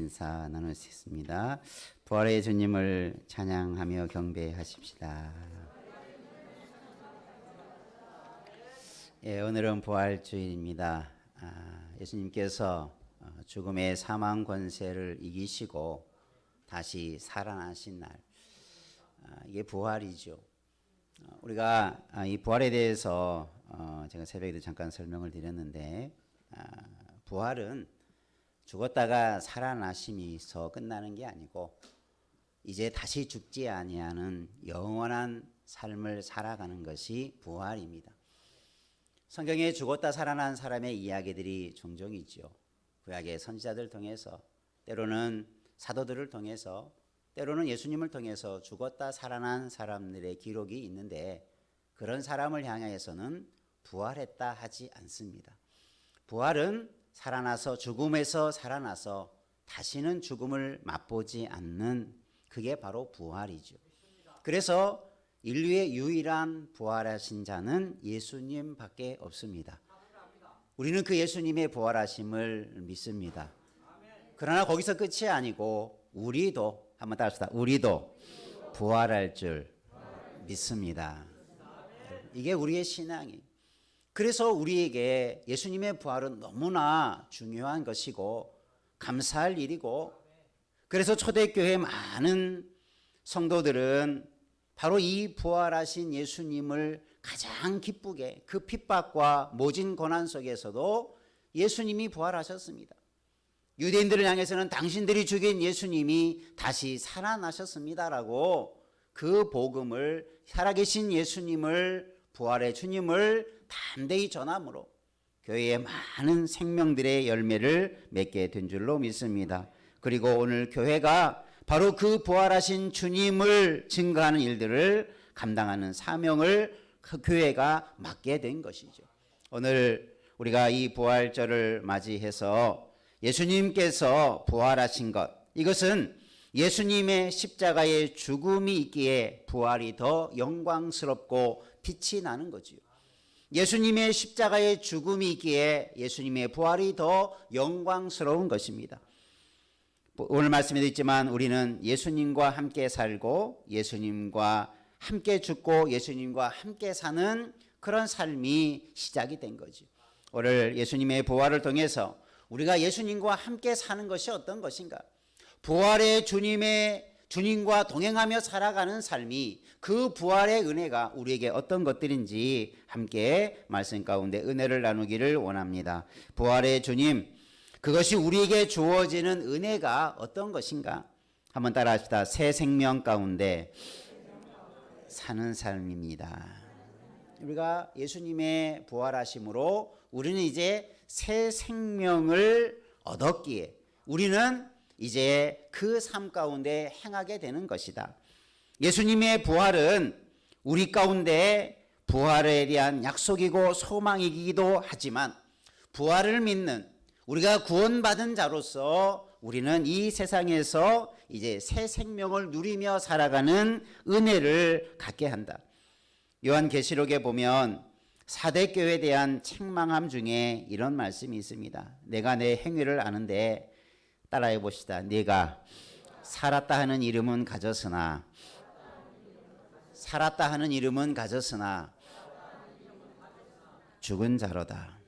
인사 나눌 수 있습니다. 부활의 주님을 찬양하며 경배하십시다. 예, 오늘은 부활주일입니다. 예수님께서 죽음의 사망 권세를 이기시고 다시 살아나신 날, 이게 부활이죠. 우리가 이 부활에 대해서 제가 새벽에도 잠깐 설명을 드렸는데, 부활은 죽었다가 살아나심이서 끝나는 게 아니고 이제 다시 죽지 아니하는 영원한 삶을 살아가는 것이 부활입니다. 성경에 죽었다 살아난 사람의 이야기들이 종종 있죠. 구약의 선지자들 통해서, 때로는 사도들을 통해서, 때로는 예수님을 통해서 죽었다 살아난 사람들의 기록이 있는데, 그런 사람을 향해서는 부활했다 하지 않습니다. 부활은 살아나서, 죽음에서 살아나서 다시는 죽음을 맛보지 않는, 그게 바로 부활이죠. 그래서 인류의 유일한 부활하신 자는 예수님밖에 없습니다. 우리는 그 예수님의 부활하심을 믿습니다. 그러나 거기서 끝이 아니고 우리도, 한번 따라합시다. 우리도 부활할 줄 믿습니다. 이게 우리의 신앙이에요. 그래서 우리에게 예수님의 부활은 너무나 중요한 것이고 감사할 일이고, 그래서 초대교회 많은 성도들은 바로 이 부활하신 예수님을 가장 기쁘게, 그 핍박과 모진 고난 속에서도 예수님이 부활하셨습니다. 유대인들을 향해서는 당신들이 죽인 예수님이 다시 살아나셨습니다라고 그 복음을, 살아계신 예수님을, 부활의 주님을 담대히 전함으로 교회에 많은 생명들의 열매를 맺게 된 줄로 믿습니다. 그리고 오늘 교회가 바로 그 부활하신 주님을 증거하는 일들을 감당하는 사명을 그 교회가 맡게 된 것이죠. 오늘 우리가 이 부활절을 맞이해서 예수님께서 부활하신 것, 이것은 예수님의 십자가의 죽음이 있기에 부활이 더 영광스럽고 빛이 나는 거지요. 예수님의 십자가의 죽음이 있기에 예수님의 부활이 더 영광스러운 것입니다. 오늘 말씀에도 있지만 우리는 예수님과 함께 살고 예수님과 함께 죽고 예수님과 함께 사는 그런 삶이 시작이 된 거죠. 오늘 예수님의 부활을 통해서 우리가 예수님과 함께 사는 것이 어떤 것인가? 부활의 주님과 동행하며 살아가는 삶이, 그 부활의 은혜가 우리에게 어떤 것들인지 함께 말씀 가운데 은혜를 나누기를 원합니다. 부활의 주님, 그것이 우리에게 주어지는 은혜가 어떤 것인가? 한번 따라 합시다. 새 생명 가운데 사는 삶입니다. 우리가 예수님의 부활하심으로 우리는 이제 새 생명을 얻었기에 우리는 이제 그 삶 가운데 행하게 되는 것이다. 예수님의 부활은 우리 가운데 부활에 대한 약속이고 소망이기도 하지만, 부활을 믿는 우리가 구원받은 자로서 우리는 이 세상에서 이제 새 생명을 누리며 살아가는 은혜를 갖게 한다. 요한계시록에 보면 사대교회에 대한 책망함 중에 이런 말씀이 있습니다. 내가 내 행위를 아는데, 따라해 봅시다. 네가 살았다 하는 이름은 가졌으나 죽은 자로다.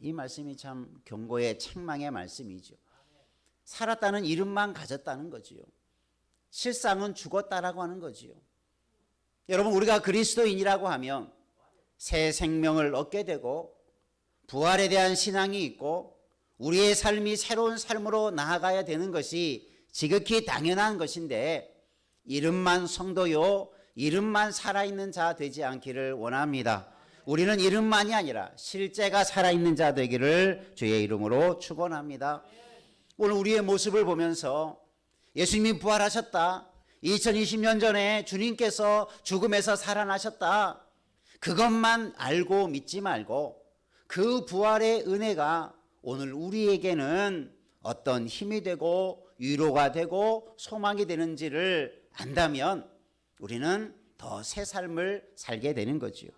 이 말씀이 참 경고의 책망의 말씀이죠. 살았다는 이름만 가졌다는 거지요. 실상은 죽었다라고 하는 거지요. 여러분, 우리가 그리스도인이라고 하면 새 생명을 얻게 되고 부활에 대한 신앙이 있고 우리의 삶이 새로운 삶으로 나아가야 되는 것이 지극히 당연한 것인데, 이름만 성도요, 이름만 살아있는 자 되지 않기를 원합니다. 우리는 이름만이 아니라 실제가 살아있는 자 되기를 주의 이름으로 축원합니다. 오늘 우리의 모습을 보면서 예수님이 부활하셨다, 2020년 전에 주님께서 죽음에서 살아나셨다, 그것만 알고 믿지 말고 그 부활의 은혜가 오늘 우리에게는 어떤 힘이 되고 위로가 되고 소망이 되는지를 안다면 우리는 더 새 삶을 살게 되는 거지요.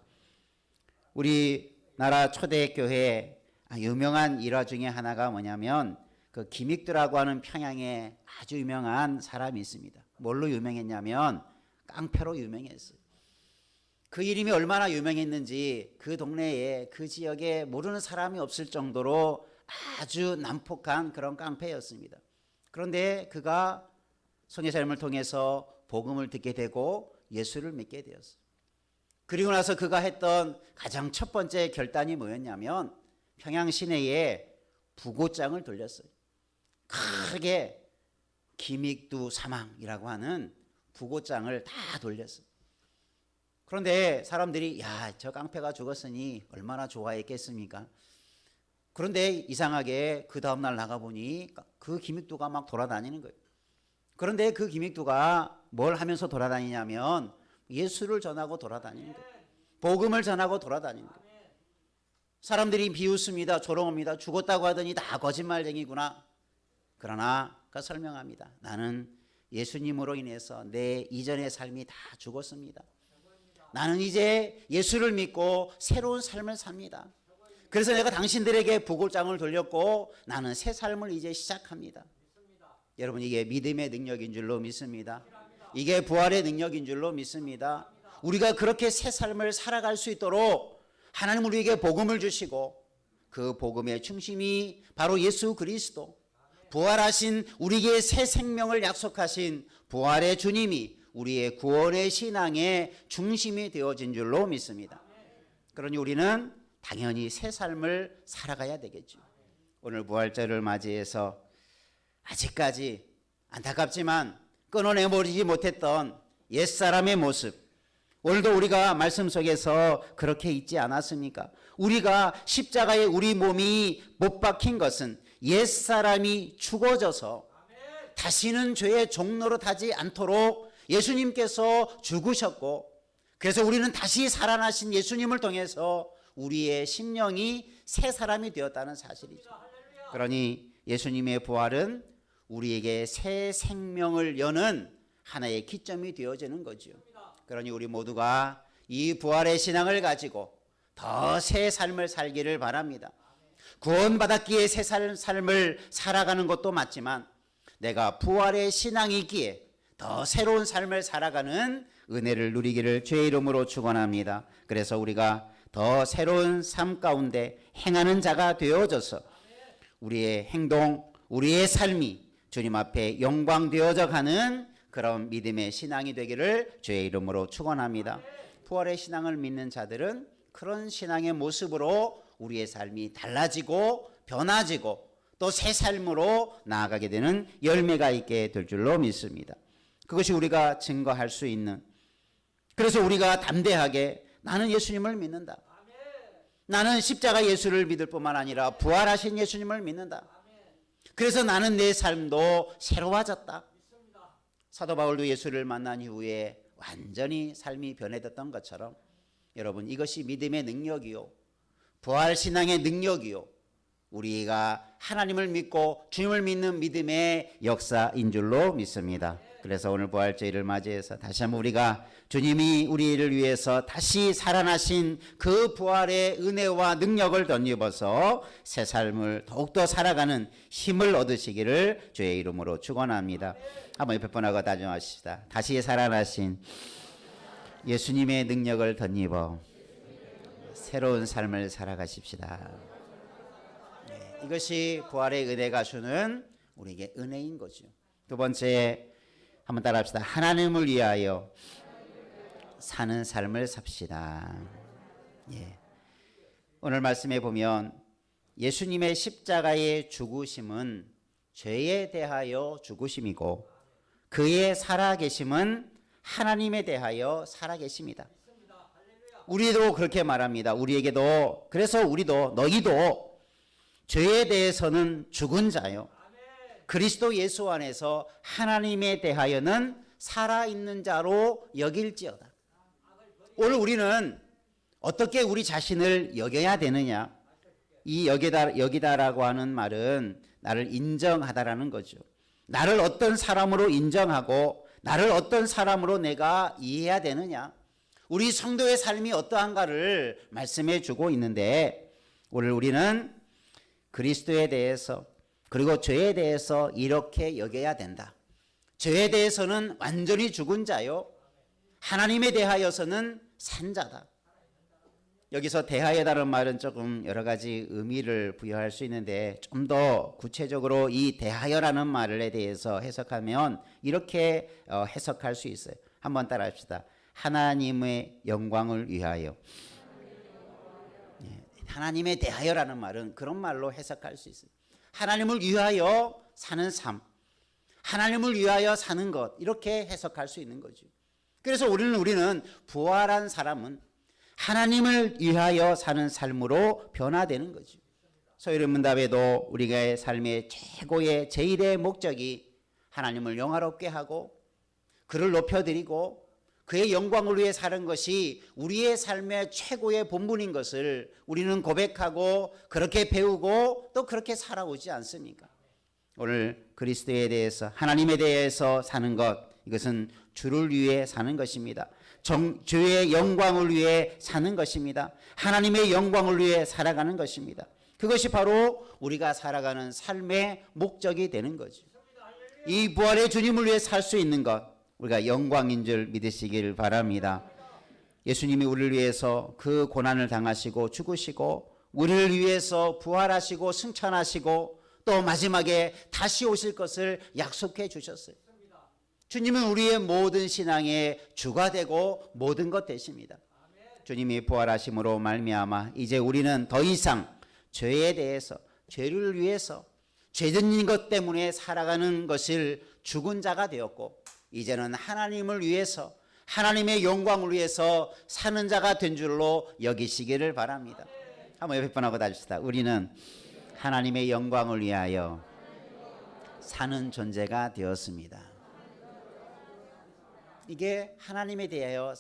우리나라 초대교회의 유명한 일화 중에 하나가 뭐냐면 그 김익두라고 하는 평양에 아주 유명한 사람이 있습니다. 뭘로 유명했냐면 깡패로 유명했어요. 그 이름이 얼마나 유명했는지 그 동네에 그 지역에 모르는 사람이 없을 정도로 아주 난폭한 그런 깡패였습니다. 그런데 그가 성의 삶을 통해서 복음을 듣게 되고 예수를 믿게 되었어요. 그리고 나서 그가 했던 가장 첫 번째 결단이 뭐였냐면 평양 시내에 부고장을 돌렸어요. 크게 김익두 사망이라고 하는 부고장을 다 돌렸어요. 그런데 사람들이 야, 저 깡패가 죽었으니 얼마나 좋아했겠습니까? 그런데 이상하게 그 다음날 나가보니 그 김익두가 막 돌아다니는 거예요. 그런데 그 김익두가 뭘 하면서 돌아다니냐면 예수를 전하고 돌아다니는 거예요. 복음을 전하고 돌아다니는 거예요. 사람들이 비웃습니다. 조롱합니다. 죽었다고 하더니 다 거짓말쟁이구나. 그러나 그가 설명합니다. 나는 예수님으로 인해서 내 이전의 삶이 다 죽었습니다. 나는 이제 예수를 믿고 새로운 삶을 삽니다. 그래서 내가 당신들에게 부고장을 돌렸고 나는 새 삶을 이제 시작합니다. 여러분, 이게 믿음의 능력인 줄로 믿습니다. 이게 부활의 능력인 줄로 믿습니다. 우리가 그렇게 새 삶을 살아갈 수 있도록 하나님 우리에게 복음을 주시고 그 복음의 중심이 바로 예수 그리스도, 부활하신 우리에게 새 생명을 약속하신 부활의 주님이 우리의 구원의 신앙의 중심이 되어진 줄로 믿습니다. 그러니 우리는 당연히 새 삶을 살아가야 되겠죠. 오늘 부활절을 맞이해서 아직까지 안타깝지만 끊어내버리지 못했던 옛사람의 모습, 오늘도 우리가 말씀 속에서 그렇게 있지 않았습니까? 우리가 십자가에 우리 몸이 못 박힌 것은 옛사람이 죽어져서 다시는 죄의 종로로 타지 않도록 예수님께서 죽으셨고, 그래서 우리는 다시 살아나신 예수님을 통해서 우리의 심령이 새 사람이 되었다는 사실이죠. 그러니 예수님의 부활은 우리에게 새 생명을 여는 하나의 기점이 되어지는 거죠. 그러니 우리 모두가 이 부활의 신앙을 가지고 더 새 삶을 살기를 바랍니다. 구원받았기에 새 삶을 살아가는 것도 맞지만 내가 부활의 신앙이 있기에 더 새로운 삶을 살아가는 은혜를 누리기를 주의 이름으로 축원합니다. 그래서 우리가 더 새로운 삶 가운데 행하는 자가 되어져서 우리의 행동, 우리의 삶이 주님 앞에 영광되어져 가는 그런 믿음의 신앙이 되기를 주의 이름으로 축원합니다. 부활의 신앙을 믿는 자들은 그런 신앙의 모습으로 우리의 삶이 달라지고 변화지고 또 새 삶으로 나아가게 되는 열매가 있게 될 줄로 믿습니다. 그것이 우리가 증거할 수 있는, 그래서 우리가 담대하게 나는 예수님을 믿는다. 나는 십자가 예수를 믿을 뿐만 아니라 부활하신 예수님을 믿는다. 그래서 나는 내 삶도 새로워졌다. 사도 바울도 예수를 만난 이후에 완전히 삶이 변해졌던 것처럼 여러분, 이것이 믿음의 능력이요, 부활신앙의 능력이요, 우리가 하나님을 믿고 주님을 믿는 믿음의 역사인 줄로 믿습니다. 그래서 오늘 부활주일을 맞이해서 다시 한번 우리가 주님이 우리를 위해서 다시 살아나신 그 부활의 은혜와 능력을 덧입어서 새 삶을 더욱더 살아가는 힘을 얻으시기를 주의 이름으로 축원합니다. 한번 옆에 분하고 다짐하십시다. 다시 살아나신 예수님의 능력을 덧입어 새로운 삶을 살아가십시다. 네, 이것이 부활의 은혜가 주는 우리에게 은혜인 거죠. 두 번째, 한번 따라합시다. 하나님을 위하여 사는 삶을 삽시다. 예. 오늘 말씀에 보면 예수님의 십자가의 죽으심은 죄에 대하여 죽으심이고 그의 살아계심은 하나님에 대하여 살아계십니다. 우리도 그렇게 말합니다. 우리에게도, 그래서 우리도, 너희도 죄에 대해서는 죽은 자요, 그리스도 예수 안에서 하나님에 대하여는 살아있는 자로 여길지어다. 오늘 우리는 어떻게 우리 자신을 여겨야 되느냐? 이 여기다라고 하는 말은 나를 인정하다라는 거죠. 나를 어떤 사람으로 인정하고 나를 어떤 사람으로 내가 이해해야 되느냐? 우리 성도의 삶이 어떠한가를 말씀해 주고 있는데, 오늘 우리는 그리스도에 대해서 그리고 죄에 대해서 이렇게 여겨야 된다. 죄에 대해서는 완전히 죽은 자요, 하나님에 대하여서는 산 자다. 여기서 대하여다는 말은 조금 여러 가지 의미를 부여할 수 있는데 좀 더 구체적으로 이 대하여라는 말에 대해서 해석하면 이렇게 해석할 수 있어요. 한번 따라합시다. 하나님의 영광을 위하여. 하나님에 대하여라는 말은 그런 말로 해석할 수 있어요. 하나님을 위하여 사는 삶, 하나님을 위하여 사는 것, 이렇게 해석할 수 있는 거죠. 그래서 우리는 부활한 사람은 하나님을 위하여 사는 삶으로 변화되는 거죠. 소위문답에도 우리의 삶의 최고의 제일의 목적이 하나님을 영화롭게 하고 그를 높여드리고 그의 영광을 위해 사는 것이 우리의 삶의 최고의 본분인 것을 우리는 고백하고 그렇게 배우고 또 그렇게 살아오지 않습니까? 오늘 그리스도에 대해서, 하나님에 대해서 사는 것, 이것은 주를 위해 사는 것입니다. 주의 영광을 위해 사는 것입니다. 하나님의 영광을 위해 살아가는 것입니다. 그것이 바로 우리가 살아가는 삶의 목적이 되는 거죠. 이 부활의 주님을 위해 살 수 있는 것, 우리가 영광인 줄 믿으시길 바랍니다. 예수님이 우리를 위해서 그 고난을 당하시고 죽으시고 우리를 위해서 부활하시고 승천하시고 또 마지막에 다시 오실 것을 약속해 주셨어요. 주님은 우리의 모든 신앙의 주가 되고 모든 것 되십니다. 주님이 부활하심으로 말미암아 이제 우리는 더 이상 죄에 대해서, 죄를 위해서, 죄진 것 때문에 살아가는 것을 죽은 자가 되었고 이제는 하나님을 위해서, 하나님의 영광을 위해서 사는 자가 된 줄로 여기시기를 바랍니다. 한번 옆에 분하고 다집시다. 우리는 하나님의 영광을 위하여 사는 존재가 되었습니다. 이게 하나님에 대하여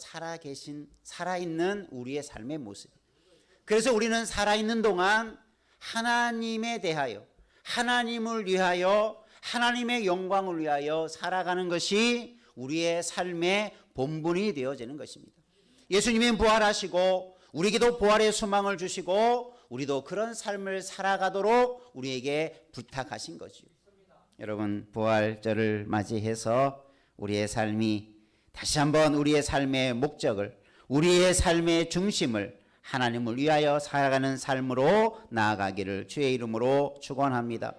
살아있는 우리의 삶의 모습. 그래서 우리는 살아있는 동안 하나님에 대하여, 하나님을 위하여, 하나님의 영광을 위하여 살아가는 것이 우리의 삶의 본분이 되어지는 것입니다. 예수님이 부활하시고 우리에게도 부활의 소망을 주시고 우리도 그런 삶을 살아가도록 우리에게 부탁하신 거죠. 여러분, 부활절을 맞이해서 우리의 삶이 다시 한번 우리의 삶의 목적을, 우리의 삶의 중심을 하나님을 위하여 살아가는 삶으로 나아가기를 주의 이름으로 축원합니다.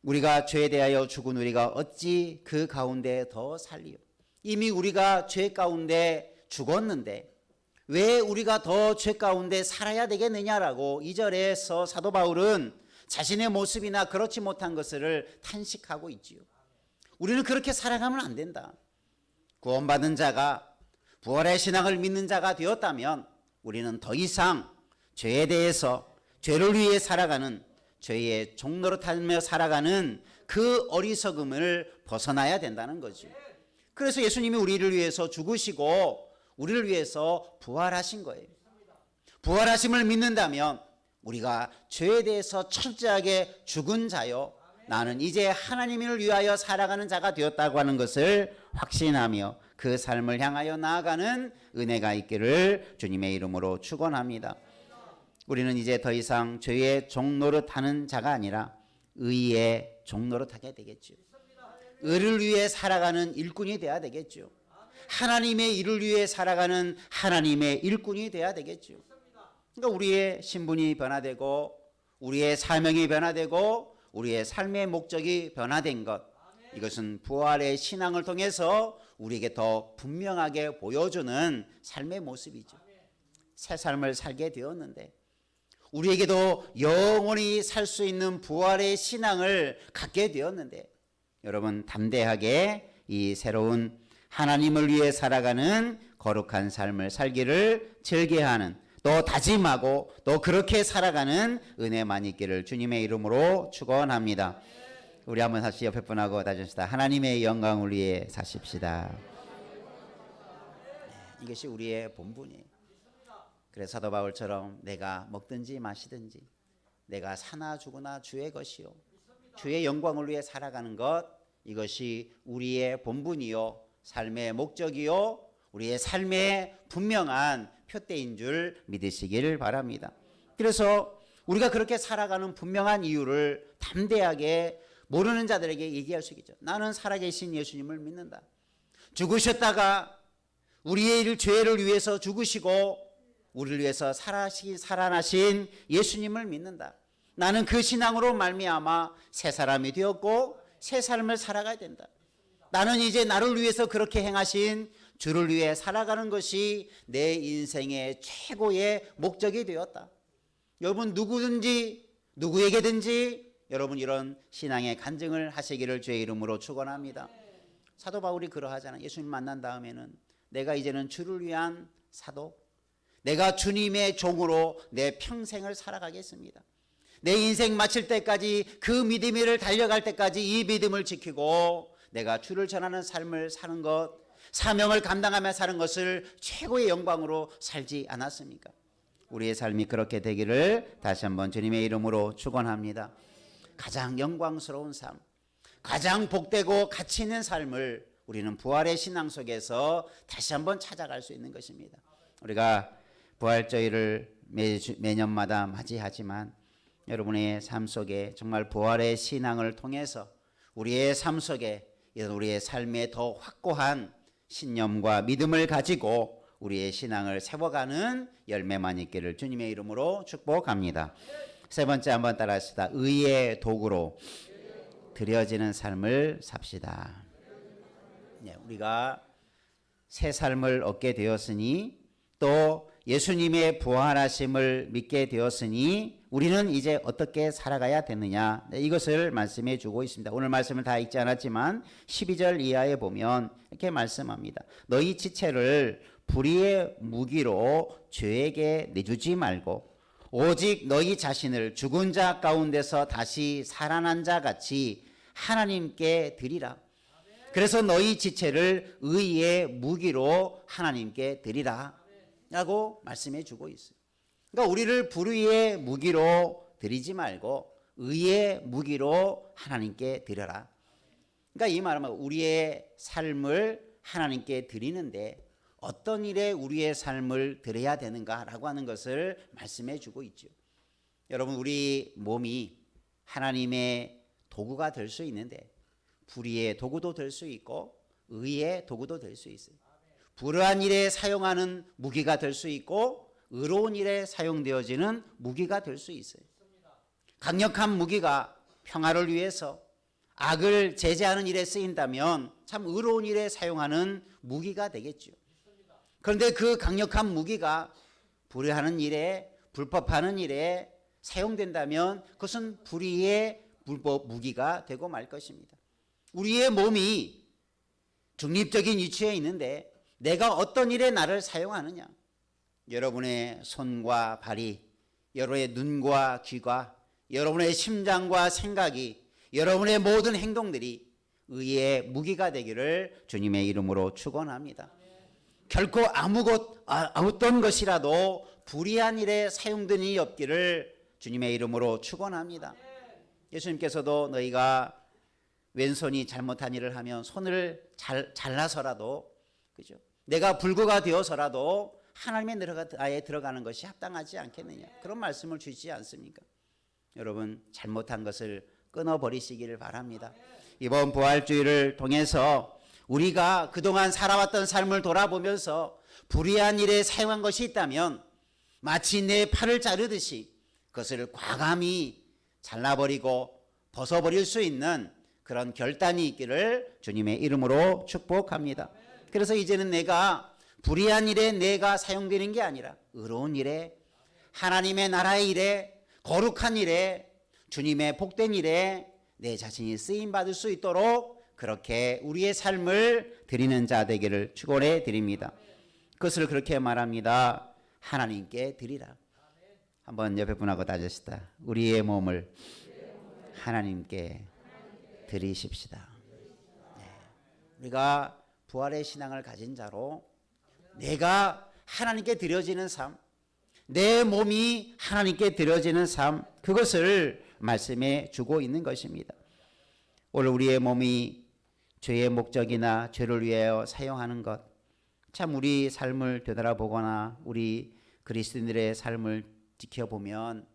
우리가 죄에 대하여 죽은 우리가 어찌 그 가운데 더 살리요? 이미 우리가 죄 가운데 죽었는데 왜 우리가 더 죄 가운데 살아야 되겠느냐라고 2절에서 사도 바울은 자신의 모습이나 그렇지 못한 것을 탄식하고 있지요. 우리는 그렇게 살아가면 안 된다. 구원받은 자가, 부활의 신앙을 믿는 자가 되었다면 우리는 더 이상 죄에 대해서, 죄를 위해 살아가는, 죄의 종노릇하며 살아가는 그 어리석음을 벗어나야 된다는 거죠. 그래서 예수님이 우리를 위해서 죽으시고 우리를 위해서 부활하신 거예요. 부활하심을 믿는다면 우리가 죄에 대해서 철저하게 죽은 자요, 나는 이제 하나님을 위하여 살아가는 자가 되었다고 하는 것을 확신하며 그 삶을 향하여 나아가는 은혜가 있기를 주님의 이름으로 축원합니다. 우리는 이제 더 이상 죄의 종노릇하는 자가 아니라 의의 종노릇하게 되겠죠. 의를 위해 살아가는 일꾼이 되어야 되겠죠. 하나님의 일을 위해 살아가는 하나님의 일꾼이 되어야 되겠죠. 그러니까 우리의 신분이 변화되고 우리의 사명이 변화되고 우리의 삶의 목적이 변화된 것, 이것은 부활의 신앙을 통해서 우리에게 더 분명하게 보여주는 삶의 모습이죠. 새 삶을 살게 되었는데 우리에게도 영원히 살 수 있는 부활의 신앙을 갖게 되었는데 여러분, 담대하게 이 새로운 하나님을 위해 살아가는 거룩한 삶을 살기를 즐겨하는, 또 다짐하고 또 그렇게 살아가는 은혜만 있기를 주님의 이름으로 축원합니다. 우리 한번 다시 옆에 분하고 다집시다. 하나님의 영광을 위해 사십시다. 이것이 우리의 본분이에요. 그래서 사도 바울처럼 내가 먹든지 마시든지 내가 사나 죽으나 주의 것이요 주의 영광을 위해 살아가는 것, 이것이 우리의 본분이요 삶의 목적이요 우리의 삶의 분명한 표대인 줄 믿으시기를 바랍니다. 그래서 우리가 그렇게 살아가는 분명한 이유를 담대하게 모르는 자들에게 얘기할 수 있겠죠. 나는 살아계신 예수님을 믿는다. 죽으셨다가 우리의 죄를 위해서 죽으시고 우리를 위해서 살아나신 예수님을 믿는다. 나는 그 신앙으로 말미암아 새 사람이 되었고 새 삶을 살아가야 된다. 나는 이제 나를 위해서 그렇게 행하신 주를 위해 살아가는 것이 내 인생의 최고의 목적이 되었다. 여러분 누구에게든지 여러분 이런 신앙의 간증을 하시기를 주의 이름으로 축원합니다. 사도 바울이 그러하잖아요. 예수님 만난 다음에는 내가 이제는 주를 위한 사도, 내가 주님의 종으로 내 평생을 살아가겠습니다. 내 인생 마칠 때까지 그 믿음을 달려갈 때까지 이 믿음을 지키고 내가 주를 전하는 삶을 사는 것, 사명을 감당하며 사는 것을 최고의 영광으로 살지 않았습니까? 우리의 삶이 그렇게 되기를 다시 한번 주님의 이름으로 축원합니다. 가장 영광스러운 삶, 가장 복되고 가치 있는 삶을 우리는 부활의 신앙 속에서 다시 한번 찾아갈 수 있는 것입니다. 우리가 부활절을 매년마다 맞이하지만 여러분의 삶 속에 정말 부활의 신앙을 통해서 우리의 삶 속에 이런 우리의 삶에 더 확고한 신념과 믿음을 가지고 우리의 신앙을 세워가는 열매만 있기를 주님의 이름으로 축복합니다. 세 번째 한번 따라합시다. 의의 도구로 드려지는 삶을 삽시다. 우리가 새 삶을 얻게 되었으니 또 예수님의 부활하심을 믿게 되었으니 우리는 이제 어떻게 살아가야 되느냐, 이것을 말씀해 주고 있습니다. 오늘 말씀을 다 읽지 않았지만 12절 이하에 보면 이렇게 말씀합니다. 너희 지체를 불의의 무기로 죄에게 내주지 말고 오직 너희 자신을 죽은 자 가운데서 다시 살아난 자 같이 하나님께 드리라. 그래서 너희 지체를 의의 무기로 하나님께 드리라 라고 말씀해 주고 있어요. 그러니까 우리를 불의의 무기로 드리지 말고 의의 무기로 하나님께 드려라. 그러니까 이 말은 우리의 삶을 하나님께 드리는데 어떤 일에 우리의 삶을 드려야 되는가라고 하는 것을 말씀해 주고 있죠. 여러분, 우리 몸이 하나님의 도구가 될 수 있는데 불의의 도구도 될 수 있고 의의 도구도 될 수 있어요. 불의한 일에 사용하는 무기가 될 수 있고 의로운 일에 사용되어지는 무기가 될 수 있어요. 강력한 무기가 평화를 위해서 악을 제재하는 일에 쓰인다면 참 의로운 일에 사용하는 무기가 되겠죠. 그런데 그 강력한 무기가 불의하는 일에, 불법하는 일에 사용된다면 그것은 불의의 불법 무기가 되고 말 것입니다. 우리의 몸이 중립적인 위치에 있는데 내가 어떤 일에 나를 사용하느냐, 여러분의 손과 발이, 여러분의 눈과 귀가, 여러분의 심장과 생각이, 여러분의 모든 행동들이 의의 무기가 되기를 주님의 이름으로 축원합니다. 결코 어떤 것이라도 불의한 일에 사용된 일이 없기를 주님의 이름으로 축원합니다. 예수님께서도 너희가 왼손이 잘못한 일을 하면 손을 잘라서라도, 그죠? 내가 불구가 되어서라도 하나님의 나라에 들어가는 것이 합당하지 않겠느냐, 그런 말씀을 주시지 않습니까? 여러분, 잘못한 것을 끊어버리시기를 바랍니다. 이번 부활주의를 통해서 우리가 그동안 살아왔던 삶을 돌아보면서 불의한 일에 사용한 것이 있다면 마치 내 팔을 자르듯이 그것을 과감히 잘라버리고 벗어버릴 수 있는 그런 결단이 있기를 주님의 이름으로 축복합니다. 그래서 이제는 내가 불의한 일에 내가 사용되는 게 아니라 의로운 일에, 하나님의 나라의 일에, 거룩한 일에, 주님의 복된 일에 내 자신이 쓰임받을 수 있도록 그렇게 우리의 삶을 드리는 자 되기를 축원해 드립니다. 그것을 그렇게 말합니다. 하나님께 드리라. 한번 옆에 분하고 따지시다. 우리의 몸을 하나님께 드리십시다. 네. 우리가 부활의 신앙을 가진 자로 내가 하나님께 드려지는 삶, 내 몸이 하나님께 드려지는 삶, 그것을 말씀해 주고 있는 것입니다. 오늘 우리의 몸이 죄의 목적이나 죄를 위하여 사용하는 것, 참 우리 삶을 되돌아보거나 우리 그리스도인들의 삶을 지켜보면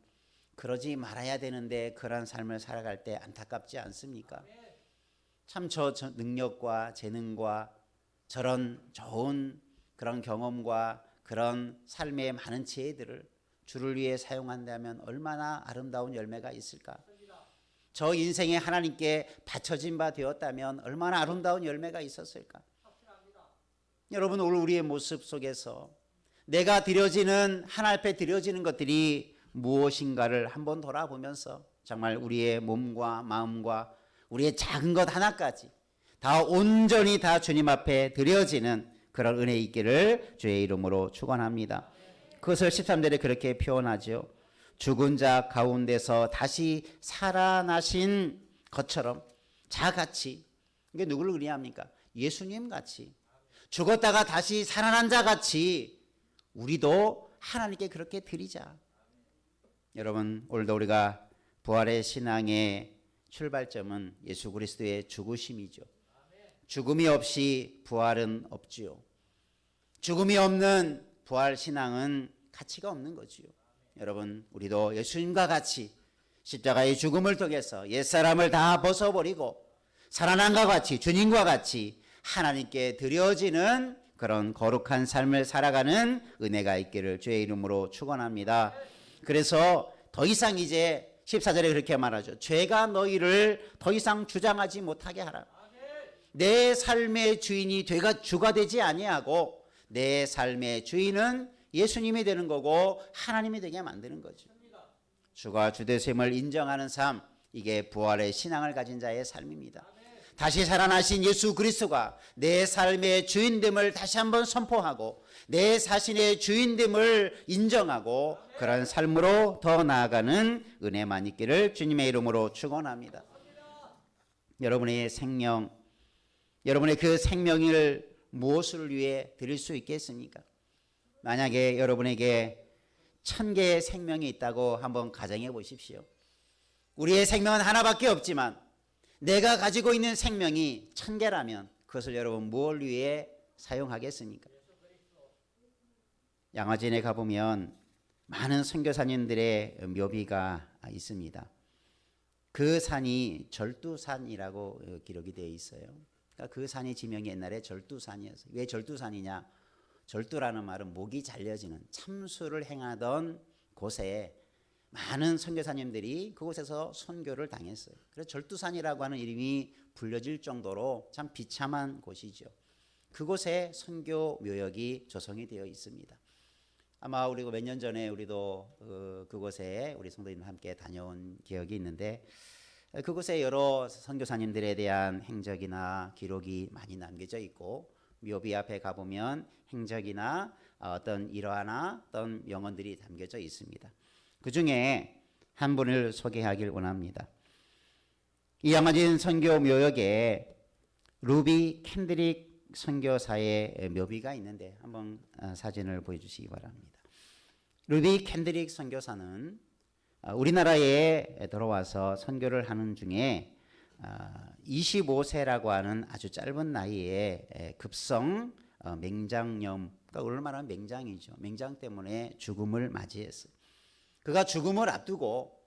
그러지 말아야 되는데 그런 삶을 살아갈 때 안타깝지 않습니까? 참 저 능력과 재능과 저런 좋은 그런 경험과 그런 삶의 많은 지혜들을 주를 위해 사용한다면 얼마나 아름다운 열매가 있을까? 저 인생에 하나님께 바쳐진 바 되었다면 얼마나 아름다운 열매가 있었을까? 여러분, 오늘 우리의 모습 속에서 내가 드려지는 하나님 앞에 드려지는 것들이 무엇인가를 한번 돌아보면서 정말 우리의 몸과 마음과 우리의 작은 것 하나까지 다 온전히 다 주님 앞에 드려지는 그런 은혜 있기를 주의 이름으로 축원합니다. 그것을 13절에 그렇게 표현하죠. 죽은 자 가운데서 다시 살아나신 것처럼 자같이, 이게 누구를 의미합니까? 예수님 같이, 죽었다가 다시 살아난 자 같이 우리도 하나님께 그렇게 드리자. 여러분, 오늘도 우리가 부활의 신앙의 출발점은 예수 그리스도의 죽으심이죠. 죽음이 없이 부활은 없지요. 죽음이 없는 부활 신앙은 가치가 없는 거지요. 여러분, 우리도 예수님과 같이 십자가의 죽음을 통해서 옛사람을 다 벗어버리고 살아난과 같이 주님과 같이 하나님께 드려지는 그런 거룩한 삶을 살아가는 은혜가 있기를 주의 이름으로 축원합니다. 그래서 더 이상 이제 14절에 그렇게 말하죠. 죄가 너희를 더 이상 주장하지 못하게 하라. 내 삶의 주인이 주가 되지 아니하고 내 삶의 주인은 예수님이 되는 거고 하나님이 되게 만드는 거죠. 주가 주되심을 인정하는 삶, 이게 부활의 신앙을 가진 자의 삶입니다. 다시 살아나신 예수 그리스도가 내 삶의 주인됨을 다시 한번 선포하고 내 자신의 주인됨을 인정하고 그런 삶으로 더 나아가는 은혜만 있기를 주님의 이름으로 축원합니다. 여러분의 생명, 여러분의 그 생명을 무엇을 위해 드릴 수 있겠습니까? 만약에 여러분에게 1000개의 생명이 있다고 한번 가정해 보십시오. 우리의 생명은 하나밖에 없지만 내가 가지고 있는 생명이 1000개라면 그것을 여러분 무엇을 위해 사용하겠습니까? 양화진에 가보면 많은 선교사님들의 묘비가 있습니다. 그 산이 절두산이라고 기록이 되어 있어요. 그러니까 그 산의 지명이 옛날에 절두산이었어요. 왜 절두산이냐? 절두라는 말은 목이 잘려지는 참수를 행하던 곳에 많은 선교사님들이 그곳에서 선교를 당했어요. 그래서 절두산이라고 하는 이름이 불려질 정도로 참 비참한 곳이죠. 그곳에 선교 묘역이 조성이 되어 있습니다. 아마 우리가 몇 년 전에 우리도 그곳에 우리 성도님과 함께 다녀온 기억이 있는데 그곳에 여러 선교사님들에 대한 행적이나 기록이 많이 남겨져 있고 묘비 앞에 가보면 행적이나 어떤 일화나 어떤 명언들이 담겨져 있습니다. 그 중에 한 분을 소개하길 원합니다. 이 양화진 선교 묘역에 루비 캔드릭 선교사의 묘비가 있는데 한번 사진을 보여주시기 바랍니다. 루비 캔드릭 선교사는 우리나라에 들어와서 선교를 하는 중에 25세라고 하는 아주 짧은 나이에 급성 맹장염, 그러니까 얼마나 맹장이죠. 맹장 때문에 죽음을 맞이했어요. 그가 죽음을 앞두고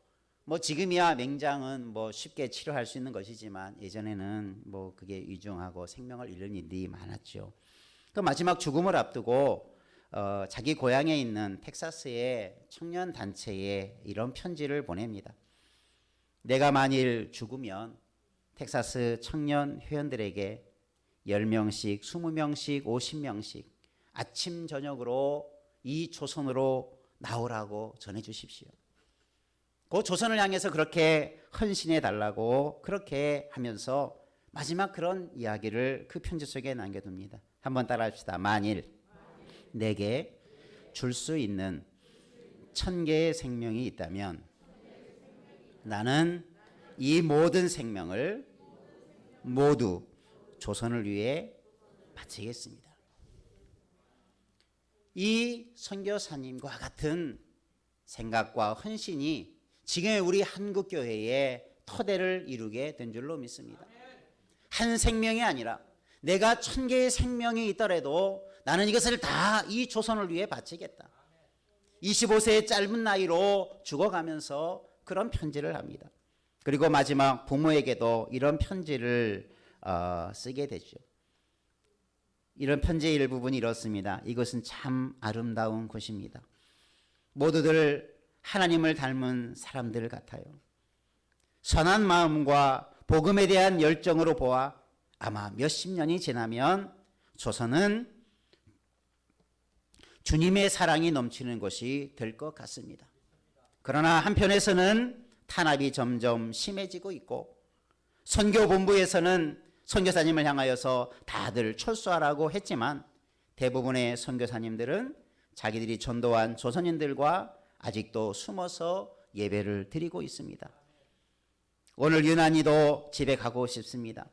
뭐 지금이야 맹장은 뭐 쉽게 치료할 수 있는 것이지만 예전에는 뭐 그게 위중하고 생명을 잃는 일이 많았죠. 그 마지막 죽음을 앞두고 자기 고향에 있는 텍사스의 청년 단체에 이런 편지를 보냅니다. 내가 만일 죽으면 텍사스 청년 회원들에게 10명씩, 20명씩, 50명씩 아침 저녁으로 이 조선으로 나오라고 전해 주십시오. 그 조선을 향해서 그렇게 헌신해 달라고 그렇게 하면서 마지막 그런 이야기를 그 편지 속에 남겨둡니다. 한번 따라합시다. 만일 내게 줄 수 있는 1000개의 생명이 있다면 나는 이 모든 생명을 모두 조선을 위해 바치겠습니다. 이 선교사님과 같은 생각과 헌신이 지금의 우리 한국교회의 토대를 이루게 된 줄로 믿습니다. 한 생명이 아니라 내가 1000개의 생명이 있더라도 나는 이것을 다 이 조선을 위해 바치겠다. 25세의 짧은 나이로 죽어가면서 그런 편지를 합니다. 그리고 마지막 부모에게도 이런 편지를 쓰게 되죠. 이런 편지의 일부분이 이렇습니다. 이것은 참 아름다운 곳입니다. 모두들 하나님을 닮은 사람들 같아요. 선한 마음과 복음에 대한 열정으로 보아 아마 몇십 년이 지나면 조선은 주님의 사랑이 넘치는 곳이 될 것 같습니다. 그러나 한편에서는 탄압이 점점 심해지고 있고 선교본부에서는 선교사님을 향하여서 다들 철수하라고 했지만 대부분의 선교사님들은 자기들이 전도한 조선인들과 아직도 숨어서 예배를 드리고 있습니다. 오늘 유난히도 집에 가고 싶습니다.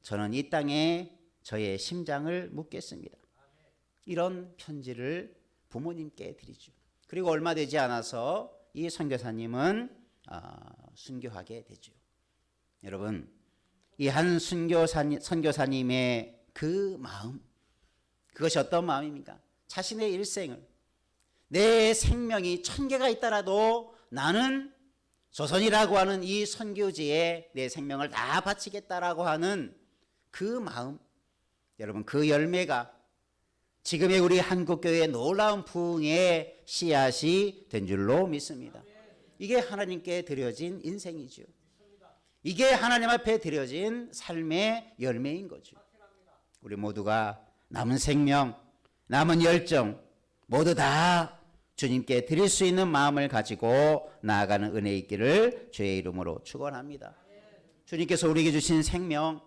저는 이 땅에 저의 심장을 묻겠습니다. 이런 편지를 부모님께 드리죠. 그리고 얼마 되지 않아서 이 선교사님은 순교하게 되죠. 여러분, 이 한 선교사님의 그 마음, 그것이 어떤 마음입니까? 자신의 일생을, 내 생명이 1000개가 있더라도 나는 조선이라고 하는 이 선교지에 내 생명을 다 바치겠다라고 하는 그 마음, 여러분, 그 열매가 지금의 우리 한국교회의 놀라운 부흥의 씨앗이 된 줄로 믿습니다. 이게 하나님께 드려진 인생이죠. 이게 하나님 앞에 드려진 삶의 열매인 거죠. 우리 모두가 남은 생명, 남은 열정 모두 다 주님께 드릴 수 있는 마음을 가지고 나아가는 은혜 있기를 주의 이름으로 축원합니다. 주님께서 우리에게 주신 생명,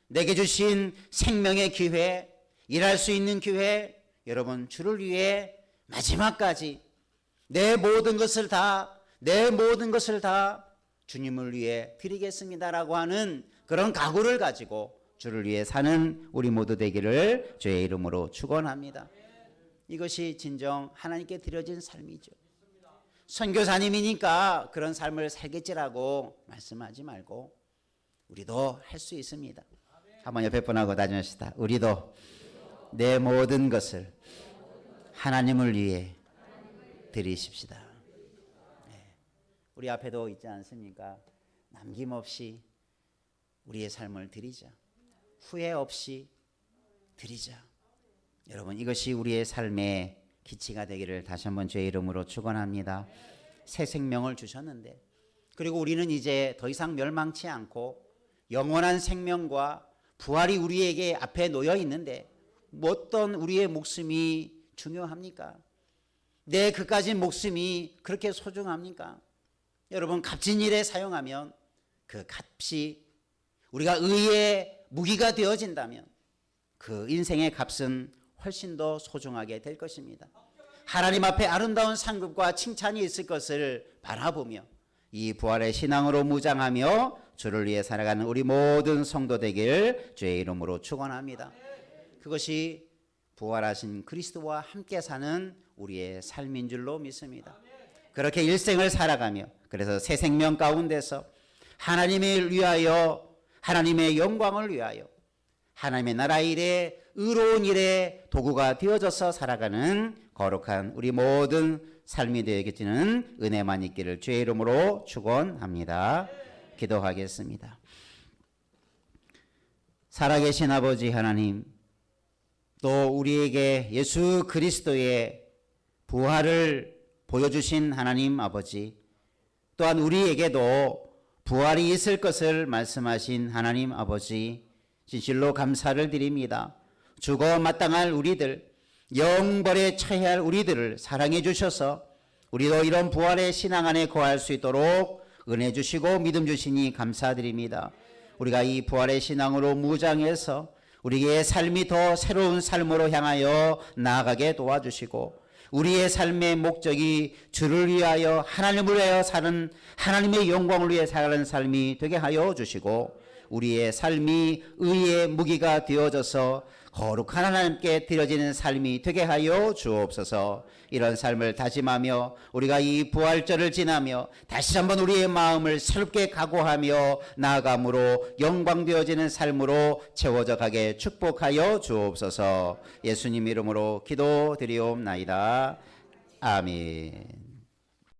내게 주신 생명의 기회, 일할 수 있는 기회, 여러분 주를 위해 마지막까지 내 모든 것을 다 주님을 위해 드리겠습니다라고 하는 그런 각오를 가지고 주를 위해 사는 우리 모두 되기를 주의 이름으로 축원합니다. 이것이 진정 하나님께 드려진 삶이죠. 선교사님이니까 그런 삶을 살겠지라고 말씀하지 말고 우리도 할 수 있습니다. 한번 옆에 분하고 다짐합시다. 우리도 내 모든 것을 하나님을 위해 드리십시다. 네. 우리 앞에도 있지 않습니까? 남김없이 우리의 삶을 드리자. 후회 없이 드리자. 여러분, 이것이 우리의 삶의 기치가 되기를 다시 한번 주의 이름으로 축원합니다. 새 생명을 주셨는데, 그리고 우리는 이제 더 이상 멸망치 않고 영원한 생명과 부활이 우리에게 앞에 놓여 있는데 어떤 우리의 목숨이 중요합니까? 내 그까진 목숨이 그렇게 소중합니까? 여러분, 값진 일에 사용하면 그 값이 우리가 의의 무기가 되어진다면 그 인생의 값은 훨씬 더 소중하게 될 것입니다. 하나님 앞에 아름다운 상급과 칭찬이 있을 것을 바라보며 이 부활의 신앙으로 무장하며 주를 위해 살아가는 우리 모든 성도 되길 주의 이름으로 축원합니다. 그것이 부활하신 그리스도와 함께 사는 우리의 삶인 줄로 믿습니다. 그렇게 일생을 살아가며 그래서 새 생명 가운데서 하나님을 위하여, 하나님의 영광을 위하여, 하나님의 나라 일에, 의로운 일에 도구가 되어져서 살아가는 거룩한 우리 모든 삶이 되어지는 은혜만 있기를 주의 이름으로 축원합니다. 기도하겠습니다. 살아계신 아버지 하나님, 또 우리에게 예수 그리스도의 부활을 보여주신 하나님 아버지, 또한 우리에게도 부활이 있을 것을 말씀하신 하나님 아버지, 진실로 감사를 드립니다. 죽어 마땅할 우리들, 영벌에 처해야 할 우리들을 사랑해 주셔서 우리도 이런 부활의 신앙 안에 거할 수 있도록 은혜 주시고 믿음 주시니 감사드립니다. 우리가 이 부활의 신앙으로 무장해서 우리의 삶이 더 새로운 삶으로 향하여 나아가게 도와주시고 우리의 삶의 목적이 주를 위하여, 하나님을 위하여 사는, 하나님의 영광을 위해 살아가는 삶이 되게 하여 주시고 우리의 삶이 의의 무기가 되어져서 거룩한 하나님께 드려지는 삶이 되게 하여 주옵소서. 이런 삶을 다짐하며 우리가 이 부활절을 지나며 다시 한번 우리의 마음을 새롭게 각오하며 나아감으로 영광되어지는 삶으로 채워져 가게 축복하여 주옵소서. 예수님 이름으로 기도드리옵나이다. 아멘.